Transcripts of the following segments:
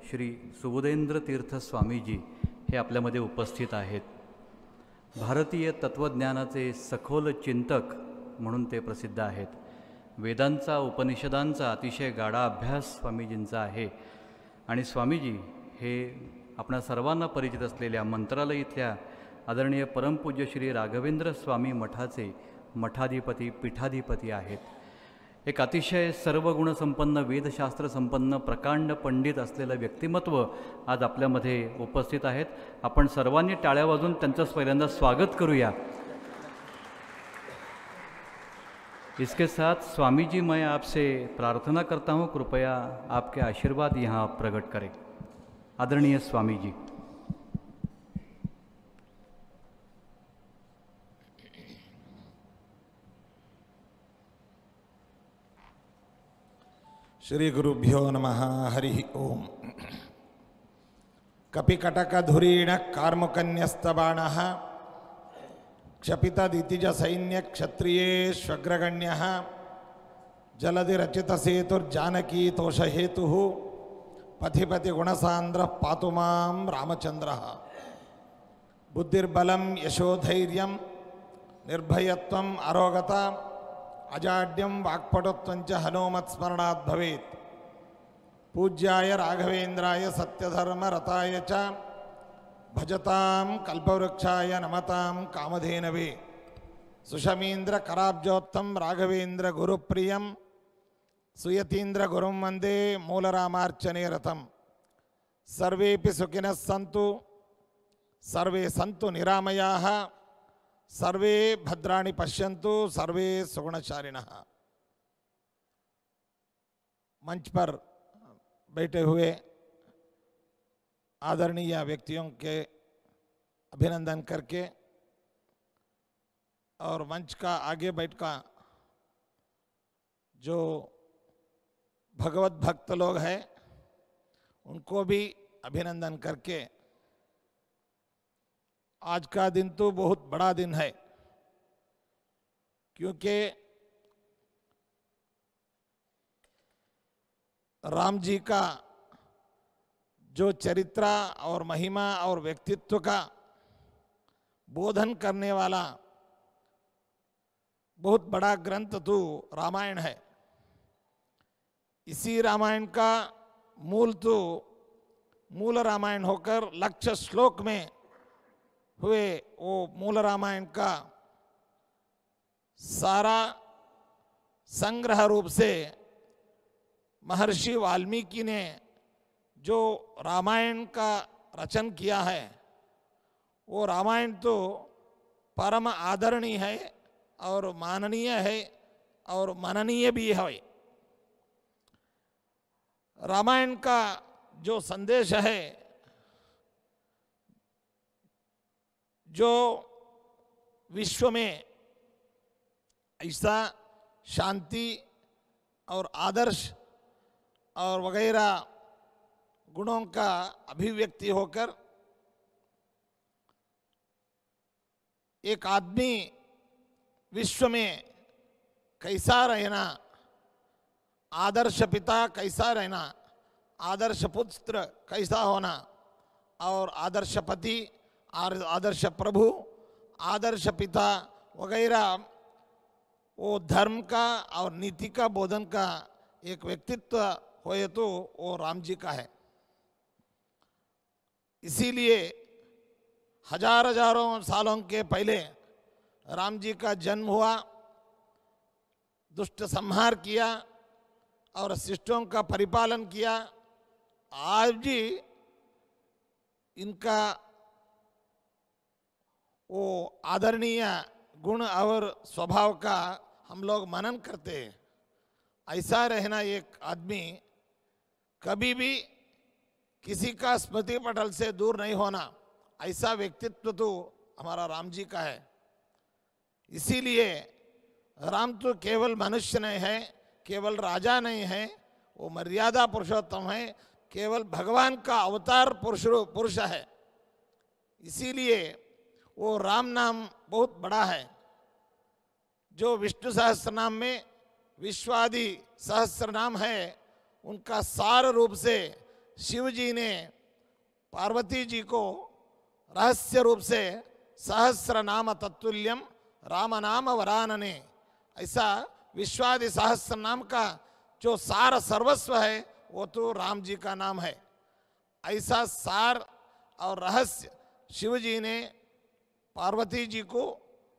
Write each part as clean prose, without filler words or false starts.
श्री सुबोधेंद्र तीर्थ स्वामीजी हे आपल्यामध्ये उपस्थित आहेत. भारतीय तत्त्वज्ञानाचे सखोल चिंतक म्हणून ते प्रसिद्ध आहेत. वेदांचा उपनिषदांचा अतिशय गाढा अभ्यास स्वामीजींचा आहे आणि स्वामीजी हे आपणा सर्वांना परिचित असलेल्या मंत्रालय इथल्या आदरणीय परमपूज्य श्री राघवेंद्र स्वामी मठाचे मठाधिपती पीठाधिपती आहेत. एक अतिशय सर्वगुणसंपन्न वेदशास्त्र संपन्न प्रकांड पंडित असलेलं व्यक्तिमत्व आज आपल्यामध्ये उपस्थित आहेत. आपण सर्वांनी टाळ्या वाजून त्यांचं पहिल्यांदा स्वागत करूया. इसके साथ स्वामी जी मैं आपसे प्रार्थना करता हूँ, कृपया आपके आशीर्वाद यहाँ प्रकट करें. आदरणीय स्वामी जी. श्री गुरुभ्यो नमः. हरि ओम. कपिकटकधुरीण कार्मुकन्यस्तबाणः क्षपितदितिज सैन्य क्षत्रियेष्वग्रगण्यः जलधिरचितसेतुर्जानकी तोषहेतुः पथिपति गुणसान्द्रः पातु मां रामचन्द्रः. बुद्धिर्बलं यशोधैर्यं निर्भयत्वम् अरोगता अजाड्यं वाक्पटुत्वञ्च हनुमत्स्मरणात् भवेत्. पूज्याय राघवेन्द्राय सत्यधर्मरताय च भजतां कल्पवृक्षाय नमतां कामधेनवे. सुषमीन्द्र कराब्जोत्तम राघवेन्द्र गुरुप्रियं सुयतीन्द्र गुरुं वन्दे मूलरामार्चने रतं. सर्वेपि सुखिनः सन्तु सर्वे सन्तु निरामयाः सर्वे भद्राणि पश्यन्तु सर्वे सुगुणचारिणः. मंच पर बैठे हुए आदरणीय व्यक्तियों के अभिनंदन करके और मंच का आगे बैठकर जो भगवत भक्त लोग हैं उनको भी अभिनंदन करके आज का दिन तो बहुत बड़ा दिन है, क्योंकि राम जी का जो चरित्र और महिमा और व्यक्तित्व का बोधन करने वाला बहुत बड़ा ग्रंथ तो रामायण है. इसी रामायण का मूल रामायण होकर लक्ष्य श्लोक में हुए वो मूल रामायण का सारा संग्रह रूप से महर्षि वाल्मीकि ने जो रामायण का रचन किया है वो रामायण तो परम आदरणीय है और माननीय है और मननीय भी है. रामायण का जो संदेश है, जो विश्व में ऐसा शांति और आदर्श और वगैरह गुणों का अभिव्यक्ति होकर एक आदमी विश्व में कैसा रहना, आदर्श पिता कैसा रहना, आदर्श पुत्र कैसा होना और आदर्श पति, आदर्श प्रभु, आदर्श पिता वगैरह वो धर्म का और नीति का बोधन का एक व्यक्तित्व होए तो वो राम जी का है. इसीलिए हजारों सालों के पहले राम जी का जन्म हुआ, दुष्ट संहार किया और शिष्टों का परिपालन किया. आज भी इनका वो आदरणीय गुण और स्वभाव का हम लोग मनन करते हैं. ऐसा रहना एक आदमी कभी भी किसी का स्मृति पटल से दूर नहीं होना, ऐसा व्यक्तित्व तो हमारा राम जी का है. इसीलिए राम तो केवल मनुष्य नहीं है, केवल राजा नहीं है, वो मर्यादा पुरुषोत्तम है, केवल भगवान का अवतार पुरुष है. इसीलिए वो राम नाम बहुत बड़ा है. जो विष्णु सहस्त्र नाम में विश्वादि सहस्त्र नाम है, उनका सार रूप से शिव जी ने पार्वती जी को रहस्य रूप से सहस्र नाम तत्तुल्यम राम नाम वरानने, ऐसा विश्वादि सहस्र नाम का जो सार सर्वस्व है वो तो राम जी का नाम है। ऐसा सार और रहस्य शिव जी ने पार्वती जी को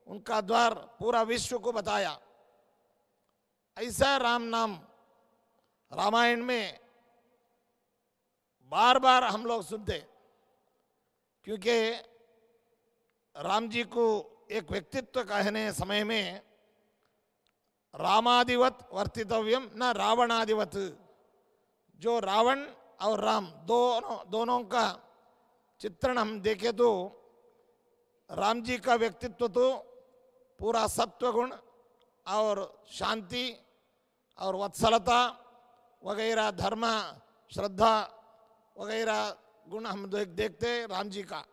उनका द्वार पूरा विश्व को बताया। ऐसा राम नाम रामायण में बार बार हम लोग सुनते, क्योंकि राम जी को एक व्यक्तित्व कहने समय में रामादिवत वर्तितव्यम न रावणादिवत, जो रावण और राम दोनों का चित्रण हम देखें तो राम जी का व्यक्तित्व तो पूरा सत्व गुण और शांति और वत्सलता वगैरह, धर्म श्रद्धा वगैरह गुण हम देखते हैं राम जी का।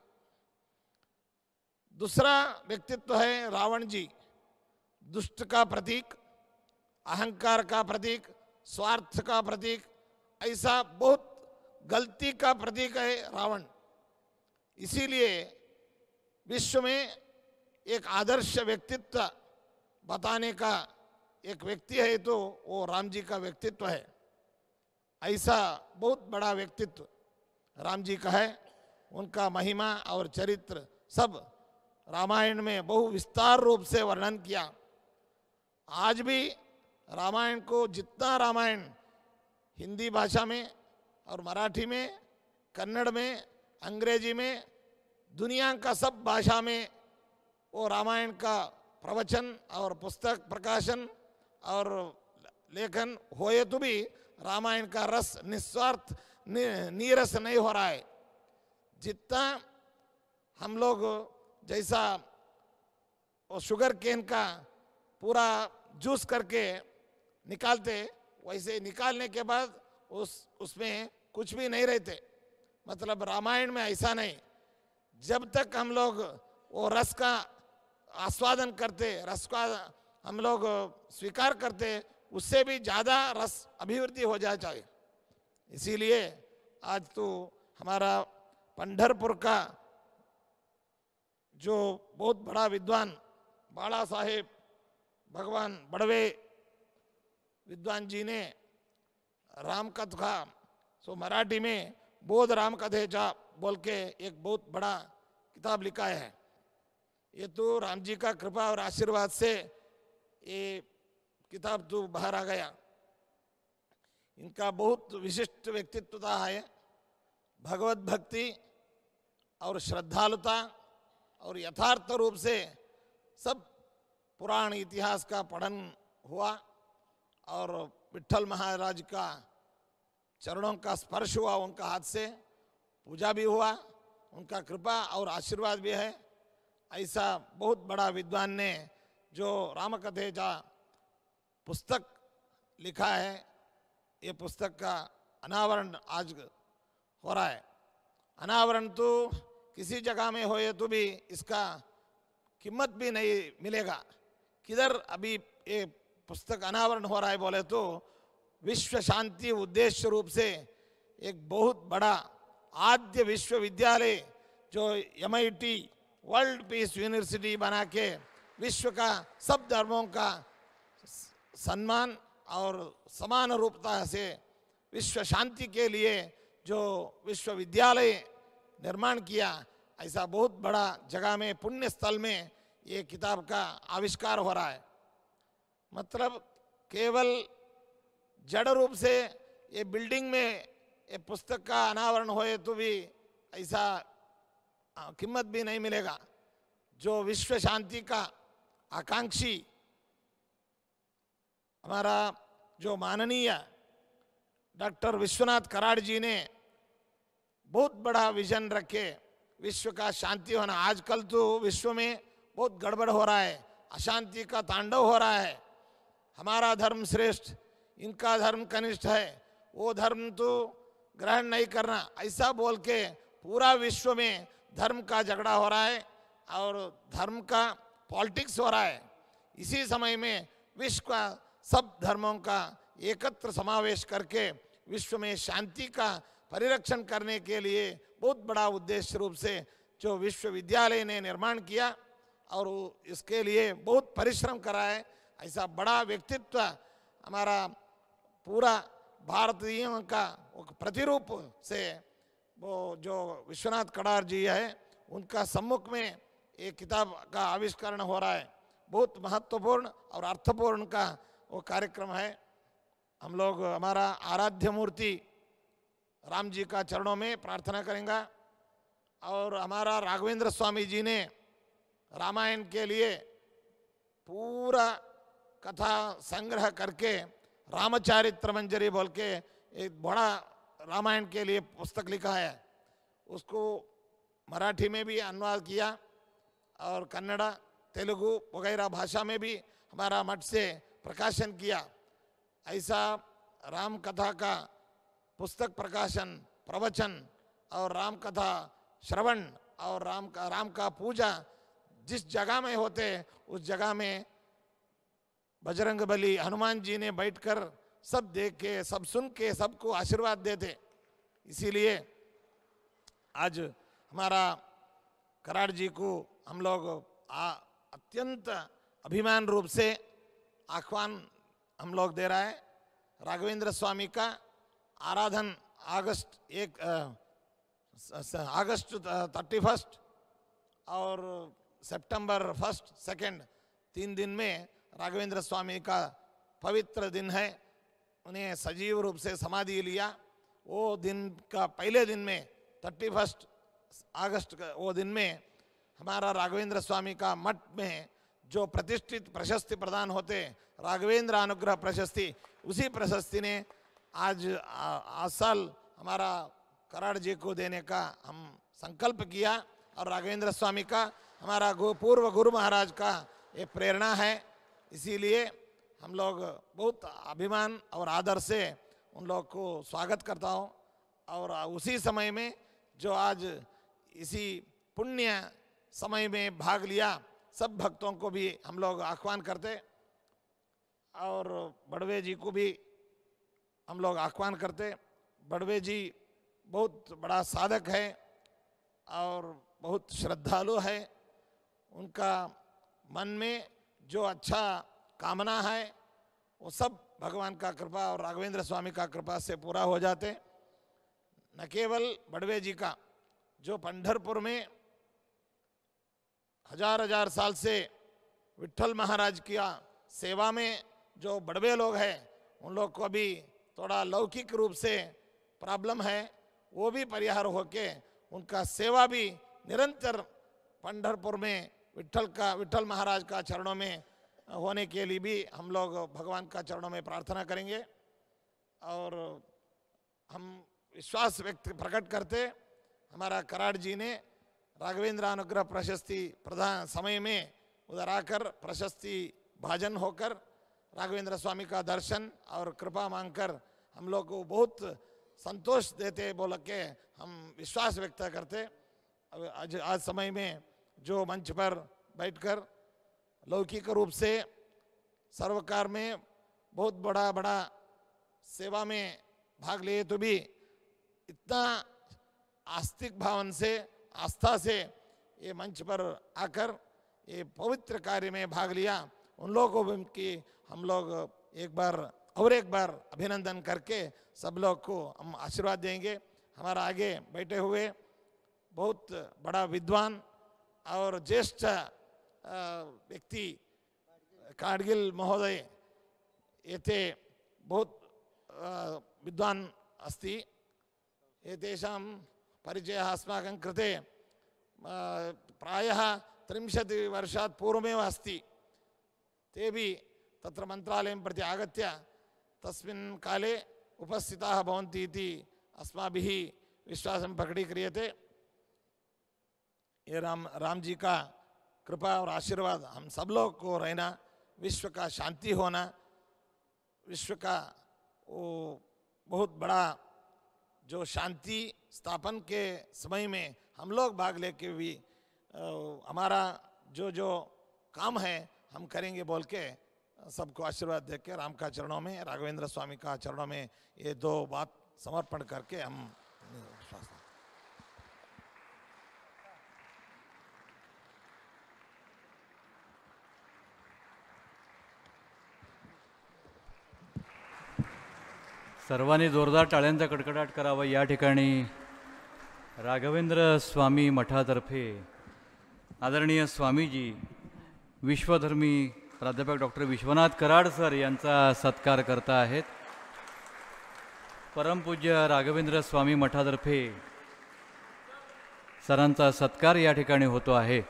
दूसरा व्यक्तित्व है रावण जी, दुष्ट का प्रतीक, अहंकार का प्रतीक, स्वार्थ का प्रतीक, ऐसा बहुत गलती का प्रतीक है रावण। इसीलिए विश्व में एक आदर्श व्यक्तित्व बताने का एक व्यक्ति है तो वो राम जी का व्यक्तित्व है। ऐसा बहुत बड़ा व्यक्तित्व राम जी का है। उनका महिमा और चरित्र सब रामायण में बहु विस्तार रूप से वर्णन किया। आज भी रामायण को जितना रामायण हिंदी भाषा में और मराठी में, कन्नड़ में, अंग्रेजी में, दुनिया का सब भाषा में वो रामायण का प्रवचन और पुस्तक प्रकाशन और लेखन होए तो भी रामायण का रस निस्वार्थ नीरस नहीं हो रहा है। जितना हम लोग जैसा वो शुगर केन का पूरा जूस करके निकालते, वैसे निकालने के बाद उसमें कुछ भी नहीं रहते। मतलब रामायण में ऐसा नहीं, जब तक हम लोग वो रस का आस्वादन करते, रस का हम लोग स्वीकार करते, उससे भी ज़्यादा रस अभिवृद्धि हो जाना चाहिए। इसीलिए आज तो हमारा पंढरपुर का जो बहुत बड़ा विद्वान बाला साहेब भगवान बड़वे विद्वान जी ने राम कथा सो मराठी में बोध राम कथेचा बोल के एक बहुत बड़ा किताब लिखा है। ये तो राम जी का कृपा और आशीर्वाद से ये किताब तो बाहर आ गया। इनका बहुत विशिष्ट व्यक्तित्वता है, भगवत भक्ति और श्रद्धालुता और यथार्थ रूप से सब पुराण इतिहास का पठन हुआ और विट्ठल महाराज का चरणों का स्पर्श हुआ, उनका हाथ से पूजा भी हुआ, उनका कृपा और आशीर्वाद भी है। ऐसा बहुत बड़ा विद्वान ने जो रामकथेचा पुस्तक लिखा है, ये पुस्तक का अनावरण आज हो रहा है। अनावरण तो किसी जगह में होए तो भी इसका कीमत भी नहीं मिलेगा। किधर अभी ये पुस्तक अनावरण हो रहा है बोले तो विश्व शांति उद्देश्य रूप से एक बहुत बड़ा आद्य विश्वविद्यालय जो MIT वर्ल्ड पीस यूनिवर्सिटी बना के विश्व का सब धर्मों का सम्मान और समान रूपता से विश्व शांति के लिए जो विश्वविद्यालय निर्माण किया, ऐसा बहुत बड़ा जगह में पुण्य स्थल में ये किताब का आविष्कार हो रहा है। मतलब केवल जड़ रूप से ये बिल्डिंग में ये पुस्तक का अनावरण होए तो भी ऐसा कीमत भी नहीं मिलेगा। जो विश्व शांति का आकांक्षी हमारा जो माननीय डॉक्टर विश्वनाथ कराड़ जी ने बहुत बड़ा विजन रखे विश्व का शांति होना। आजकल तो विश्व में बहुत गड़बड़ हो रहा है, अशांति का तांडव हो रहा है। हमारा धर्म श्रेष्ठ, इनका धर्म कनिष्ठ है, वो धर्म तो ग्रहण नहीं करना, ऐसा बोल के पूरा विश्व में धर्म का झगड़ा हो रहा है और धर्म का पॉलिटिक्स हो रहा है। इसी समय में विश्व का सब धर्मों का एकत्र समावेश करके विश्व में शांति का परिरक्षण करने के लिए बहुत बड़ा उद्देश्य रूप से जो विश्वविद्यालय ने निर्माण किया और इसके लिए बहुत परिश्रम करा है। ऐसा बड़ा व्यक्तित्व हमारा पूरा भारतीयों का प्रतिरूप से वो जो विश्वनाथ कड़ार जी है, उनका सम्मुख में एक किताब का आविष्करण हो रहा है। बहुत महत्वपूर्ण और अर्थपूर्ण का वो कार्यक्रम है। हम लोग हमारा आराध्य मूर्ति राम जी का चरणों में प्रार्थना करेंगे और हमारा राघवेंद्र स्वामी जी ने रामायण के लिए पूरा कथा संग्रह करके रामचरित्र मंजरी बोल के एक बड़ा रामायण के लिए पुस्तक लिखा है। उसको मराठी में भी अनुवाद किया और कन्नड़, तेलुगु वगैरह भाषा में भी हमारा मठ से प्रकाशन किया। ऐसा राम कथा का पुस्तक प्रकाशन, प्रवचन और राम कथा श्रवण और राम का पूजा जिस जगह में होते उस जगह में बजरंग बली हनुमान जी ने बैठकर सब देख के, सब सुन के, सबको आशीर्वाद देते। इसीलिए आज हमारा कराड़ जी को हम लोग अत्यंत अभिमान रूप से आह्वान हम लोग दे रहा है। राघवेंद्र स्वामी का आराधन अगस्त 31 और सितंबर 1, 2 3 दिन में राघवेंद्र स्वामी का पवित्र दिन है। उन्हें सजीव रूप से समाधि लिया। वो दिन का पहले दिन में 31 अगस्त का वो दिन में हमारा राघवेंद्र स्वामी का मठ में जो प्रतिष्ठित प्रशस्ति प्रदान होते, राघवेंद्र अनुग्रह प्रशस्ति, उसी प्रशस्ति ने आज साल हमारा कराड़ जी को देने का हम संकल्प किया। और राघवेंद्र स्वामी का हमारा पूर्व गुरु महाराज का ये प्रेरणा है। इसीलिए हम लोग बहुत अभिमान और आदर से उन लोग को स्वागत करता हूँ। और उसी समय में जो आज इसी पुण्य समय में भाग लिया, सब भक्तों को भी हम लोग आह्वान करते और बड़वे जी को भी हम लोग आह्वान करते। बड़वे जी बहुत बड़ा साधक है और बहुत श्रद्धालु है। उनका मन में जो अच्छा कामना है वो सब भगवान का कृपा और राघवेंद्र स्वामी का कृपा से पूरा हो जाते। न केवल बड़वे जी का, जो पंढरपुर में हजार साल से विठल महाराज की सेवा में जो बड़वे लोग हैं, उन लोग को भी थोड़ा लौकिक रूप से प्रॉब्लम है, वो भी परिहार होके उनका सेवा भी निरंतर पंढरपुर में विठल महाराज का चरणों में होने के लिए भी हम लोग भगवान का चरणों में प्रार्थना करेंगे। और हम विश्वास प्रकट करते, हमारा कराड़ जी ने राघवेंद्र अनुग्रह प्रशस्ति प्रदान समय में उधर आकर प्रशस्ति भाजन होकर राघवेंद्र स्वामी का दर्शन और कृपा मांगकर हम लोग को बहुत संतोष देते बोल के हम विश्वास व्यक्त करते। आज समय में जो मंच पर बैठकर लौकिक रूप से सर्वकार में बहुत बड़ा सेवा में भाग लिए तो भी इतना आस्तिक भावन से, आस्था से ये मंच पर आकर ये पवित्र कार्य में भाग लिया, उन लोगों को की हम लोग एक बार अभिनंदन करके सब लोग को हम आशीर्वाद देंगे। हमारा आगे बैठे हुए बहुत बड़ा विद्वान और ज्येष्ठ व्यक्ति काडगिल महोदय एते बहुत विद्वान अस्ति। एतेषां परिचयः अस्माकं कृते प्रायः 30 वर्षात् पूर्वमेव अस्ति। ते भी तत्र मन्त्रालयं प्रति आगत्य तस्मिन् काले उपस्थिताः भवन्ति इति अस्माभिः विश्वासं प्रकटीक्रियते। ये राम जी का कृपा और आशीर्वाद हम सब लोग को रहना, विश्व का शांति होना, विश्व का वो बहुत बड़ा जो शांति स्थापन के समय में हम लोग भाग लेके भी हमारा जो काम है हम करेंगे बोल के सबको आशीर्वाद दे के राम का चरणों में, राघवेंद्र स्वामी का चरणों में ये 2 बात समर्पण करके हम सर्वांनी जोरदार टाळ्यांचा कडकडाट करावा. या ठिकाणी राघवेंद्र स्वामी मठातर्फे आदरणीय स्वामीजी विश्वधर्मी प्राध्यापक डॉक्टर विश्वनाथ कराड सर यांचा सत्कार करता आहेत. परमपूज्य राघवेंद्र स्वामी मठातर्फे सरांचा सत्कार या ठिकाणी होतो आहे.